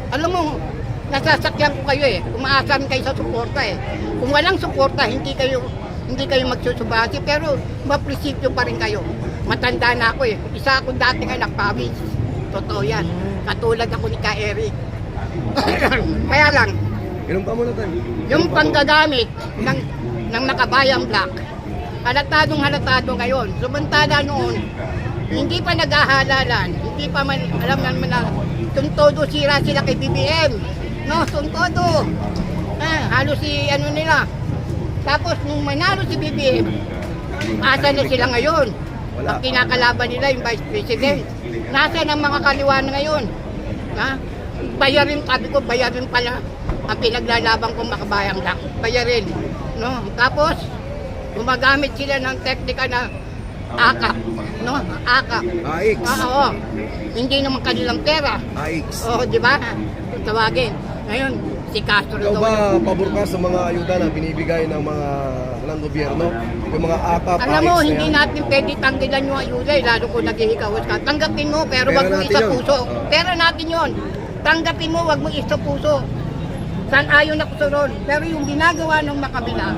Alam mo, nasasakyan ko kayo eh. Umaasahan kayo sa suporta eh. Kung walang suporta, hindi kayo magsusubasi, pero maprinsipyo pa rin kayo. Matanda na ako eh. Isa akong dating anak, pawis. Totoo yan. Katulad ako ni Ka Eric. Kaya lang, Inom pa muna tayo. yung panggagamit ng Nakabayang Black, halatado ngayon. Sumantala noon, hindi pa naghahalalan, hindi pa man, alam naman na, tuntodo sira sila kay BBM. No, tuntodo. Halos si ano nila. Tapos nung manalo si BBM, asa na sila ngayon? Wala. Ang kinakalaban nila yung Vice President. Nasa ng mga kaliwan ngayon? Ha? Bayarin, sabi ko, bayarin pala ang pinaglalaban kong Makabayang Black. Bayarin. No? Tapos, gumagamit sila ng teknika na AKAP. No? AKAP. AX. Oo. Hindi naman kanilang pera. AX. Oo, di ba? Tawagin. Ngayon, si Castro Ikaw daw. ba pabor ka sa mga ayuda na binibigay ng gobyerno? Yung mga AKAP, Alam mo, AX na hindi yan? natin pwede tanggilan yung ayuda, lalo kung naghihikawas ka. Tanggapin mo, pero Pera wag mo natin isa yun. puso. Oo. Pera natin yon. Tanggapin mo, wag mo isa puso. San ayon ako sa ron. Pero yung ginagawa ng makabila,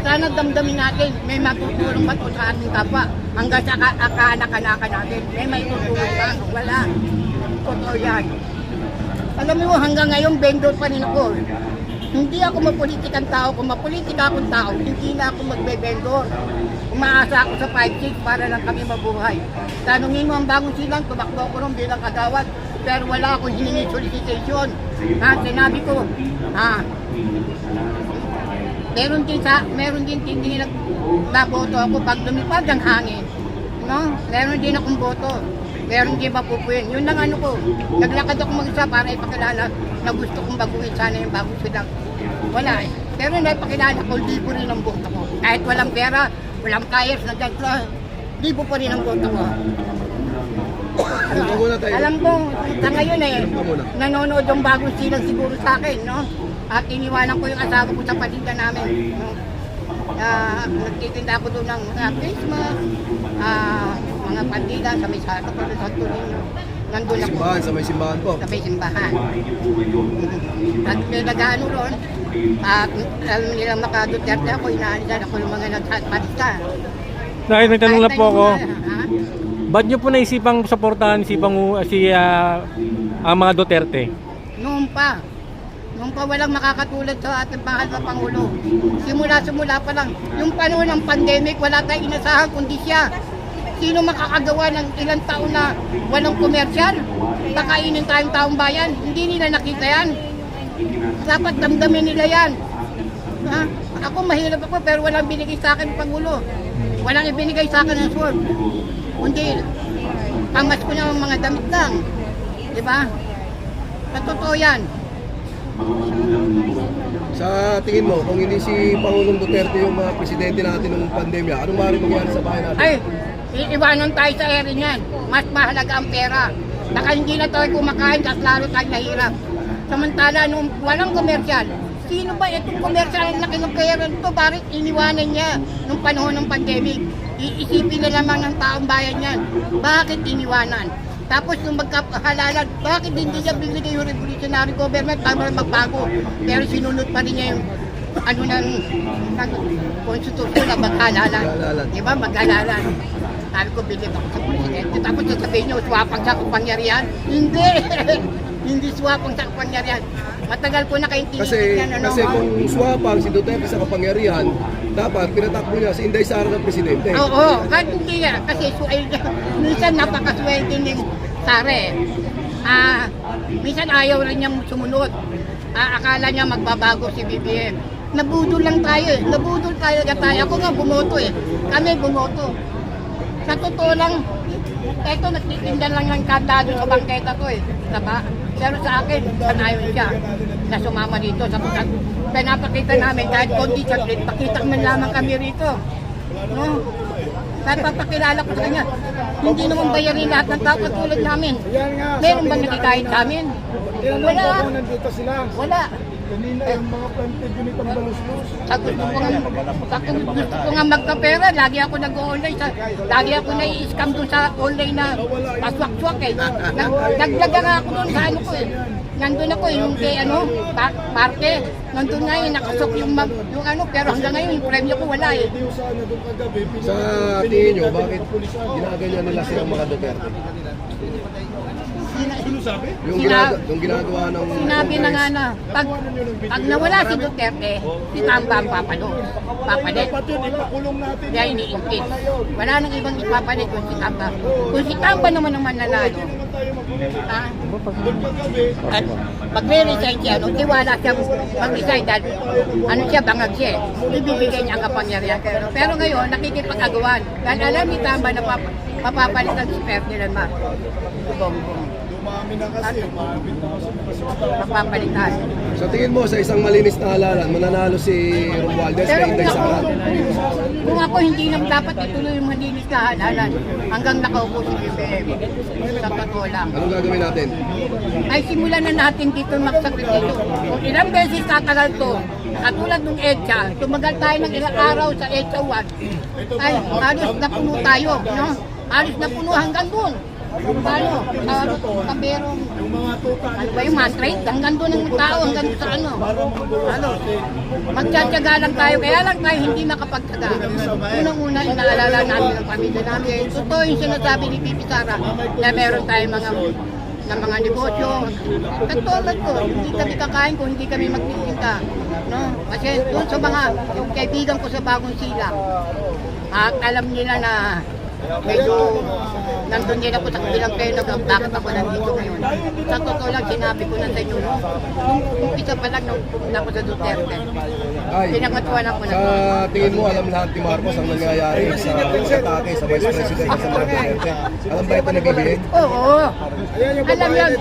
sana damdamin natin, may matutulong ba ito sa ating kapwa? Hanggang sa kaanak-anakan natin, may tutulong ba? Wala. Totoo yan. Alam mo, hanggang ngayon, vendor pa rin ako. Hindi ako mapolitikang tao. Kung mapolitika akong tao, hindi na ako magbe-vendor. Umaasa ako sa 5-6 para lang kami mabuhay. Tanungin mo ang Bagong Silang, tumakbo ko rin bilang kagawad. Pero wala akong hiningi solicitation. Sinabi ko, meron din hindi nagboto ako pag lumipad ang hangin. No? Meron din akong boto. Meron din mapupuin. Yun lang ano ko. Naglakad ako mag-isa para ipakilala na gusto kong baguhin sana yung Bagong Silang. Wala eh. Pero naipakilala ko, libo rin ang boto ko. Kahit walang pera, walang kayers na gantla, libo pa rin ang boto ko. Inom pa muna tayo. Alam ko, sa ngayon eh, Inom pa muna. nanonood yung Bagong Silang siguro sa akin, no? At iniwanan ko yung asawa ko sa palinda namin, no? Nagtitinda ako doon ng face mask, mga pandila sa may sato ko sa Tulino. Nandun ako. Simbahan, sa may simbahan po. Sa may simbahan. At may nag-ano ron, at alam nilang maka-Duterte ako, inaalisan ako ng mga nagpatista. Dahil may tanong lang po ako. Ha? Ba't nyo po naisipang suportahan ang mga Duterte? Noon pa walang makakatulad sa ating mahal na Pangulo. Simula pa lang. Yung panahon ng pandemic, wala tayong inasahan kundi siya. Sino makakagawa ng ilang taon na walang komersyal? Kakainin tayong taong bayan. Hindi nila nakita yan. Dapat damdamin nila yan. Ha? Ako mahirap ako pero walang binigay sa akin ng Pangulo. Walang ibinigay sa akin ng sword. Kundi, pamas ko na mga damit lang. Diba? Totoo yan. Sa tingin mo, kung hindi si Pangulong Duterte yung mga presidente natin ng pandemya, anong maaaring mangyari sa bahay natin? Ay, iiwanan tayo sa ere niyan. Mas mahalaga ang pera. Baka hindi na tayo kumakain, kasi lalo tayo nahirap. Samantala, nung walang komersyal, sino ba itong komersyal ang laki ng pera nito? Bakit iniwanan niya nung panahon ng pandemic? Iisipin na lamang ng taong bayan yan. Bakit iniwanan? Tapos nung magkahalalan, bakit hindi niya binigay yung revolutionary government para magbago? Pero sinunod pa rin niya yung ng konstitusyon na maghalalan. Diba? Maghalalan. Sabi ko, bilib ako sa presidente. Tapos sasabihin niyo, swapang sa kapangyarihan. Hindi! Hindi swapang sa kapangyarihan. Matagal ko na kayong tinitin yan. Kasi kung swapang si Duterte sa kapangyarihan, dapat pinatakbo niya si Inday Sara ng presidente. Oo, kahit hindi nga. Kasi minsan napakaswerte ni Sara. Minsan ayaw rin niyang sumunod. Akala niya magbabago si BBM. Nabudol lang tayo eh. Nabudol tayo. Ako nga bumoto eh. Kami bumoto. Sa totoo lang, eto nagtitinda lang ng kandado sa bangketa to eh. Diba? Pero sa akin, sanayon siya na sumama dito. Sapagkat pinapakita namin kahit konti saglit, pakita man lamang kami rito. No? Papakilala ko sa kanya. Hindi naman bayarin lahat ng tao katulad namin. Meron bang nagkikahit sa amin? Wala. Wala. Kanina yung mga planted unit ang baluslos. Sa gusto ko nga magkapera, lagi ako nag-online. Lagi ako nai-scam doon sa online na paswak-swak eh. Naglaga nga ako doon sa ano ko eh. Nandun ako yung kay parke. Nandun nga yung nakasok yung ano, pero hanggang ngayon yung premyo ko wala eh. Sa tingin nyo, bakit ginaganyan nila silang mga Duterte? Yung ginagawa ng... Sinabi na nga na, pag nawala si Duterte, si Tamba ang papalit. Kaya iniingkit. Wala nang ibang ipapalit kung si Tamba. Kung si Tamba naman ang mananalo, at magre-resign siya, tiwala siya mag-resign dahil ano siya, bangag siya. Ibibigay niya ang kapangyarihan. Pero ngayon, nakikipag-agawan. Dahil alam ni Tamba na mapapalitan si Ferdinand Marcos. Mapapalitan. Sa tingin mo, sa isang malinis na halalan, mananalo si Romualdez kay Inday Sara? Kung ako hindi lang dapat ituloy yung malinis na halalan hanggang nakaupo si BBM. Sa totoo lang. Anong gagawin natin? Ay simulan na natin dito magsakripisyo. Kung ilang beses tatagal to, katulad ng EDSA, tumagal tayo ng ilang araw sa EDSA 1, ay halos na puno tayo, no? Halos na puno hanggang doon. Paano? Kaberong, ano ba yung matrate? Hanggang doon ng tao, hanggang sa ano? Magtsatsaga lang tayo, kaya lang tayo hindi makapagtsaga. Unang-una, inaalala namin ang pamilya namin. Totoo yung sinasabi ni Pipi Sara na meron tayong mga negosyo. Katulad ko, hindi kami kakain kung hindi kami magtitinda. No? Kasi doon sa mga yung kaibigan ko sa Bagong Silang, at alam nila na medyo nandun din ako sa kabilang kayo bakit ako nandito ngayon. Sa totoo lang, sinabi ko na sa inyo, no? Nung umpisa pa lang nung pumunta ako sa Duterte, pinakatuan ako na. Sa tingin mo, alam lahat ni Marcos ang nangyayari sa atake sa Vice President at sa mga Duterte. Alam ba ito na BBM? Oo. Alam yan.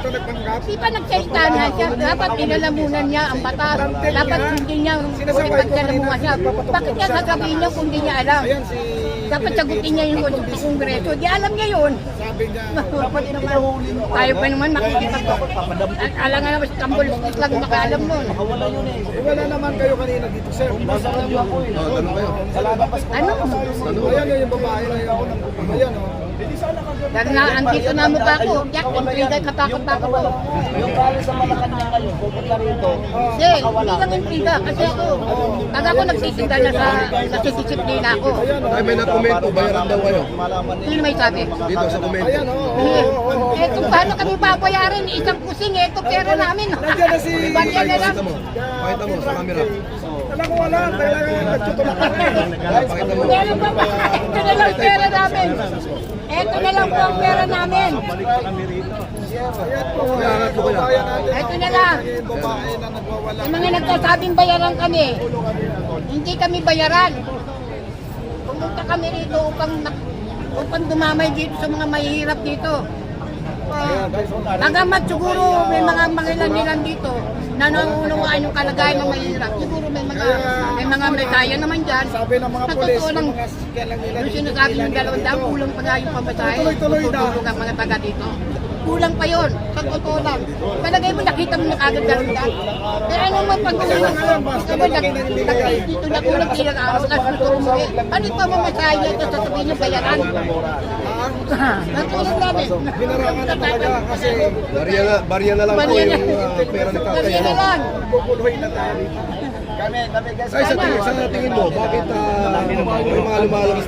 Di ba nagsalita na siya? Dapat pinalamunan niya ang batas. Dapat hindi niya ipagkalamuhan siya. Bakit niya sasabihin niya kung hindi niya alam? Dapat sagutin niya yung Kongreso. Di alam niya yun. Tayo pa naman makikipag. Alam nga naman, tambulis lang makaalam nun. Wala naman kayo kanina dito, sir. Tanong kayo. Ano? Ayan yung babae na yun. Ayan o. Dahil na, andito na mo pa ako. Yak, intriga, katakot-takot ako. Yung galing sa Malacanang ngayon, pupunta rito. Hindi, hindi lang intriga. Kasi ako, pag ako nagsisinda na sa disiplina ako. Ay, may nakomento, bayaran daw kayo. Sino may sabi? Dito sa komento. Eto, paano kami babayaran? Isang kusing, eto pera namin. Nandiyan na si... Balian na lang. Pakita mo sa camera. Alam ko wala. Talagang nagtutulak ka rin. Pakita mo. Meron pa ba? Ito na lang pera namin. Ito na lang po ang pera namin. Iangat mo kaya. Ito na lang. Yung babae na nagwawala. Yung mga nagsasabing bayaran kami, hindi kami bayaran. Pumunta kami rito upang dumamay dito sa mga mahihirap dito. Agamat siguro may mga mangilan-ilan dito na nangunungaan yung kalagayan ng mahirap. Siguro may mga medaya naman dyan. Sabi ng mga Sa pulis, totoo lang, yung mga sasakyan lang nila. yung sinasabi ng 200, kulang pa nga yung pamasahe. Tuloy-tuloy na. Tutulog ang mga taga dito. Kulang pa yun. Sa totoo lang. Palagay mo, nakita mo na kagad 200. Kaya ano man pag-ulang dito na kulang ilang araw na gusto umuwi. Ano pa mamasahe niya ito sa sabihin niyo bayaran? Natulog namin. Binarangan na talaga kasi Barya na lang po Barya na. yung pera ni tatay. Barya na lang. bubuluhin na tayo. Kami guys. Ay, sa tingin mo, bakit may mga lumalabas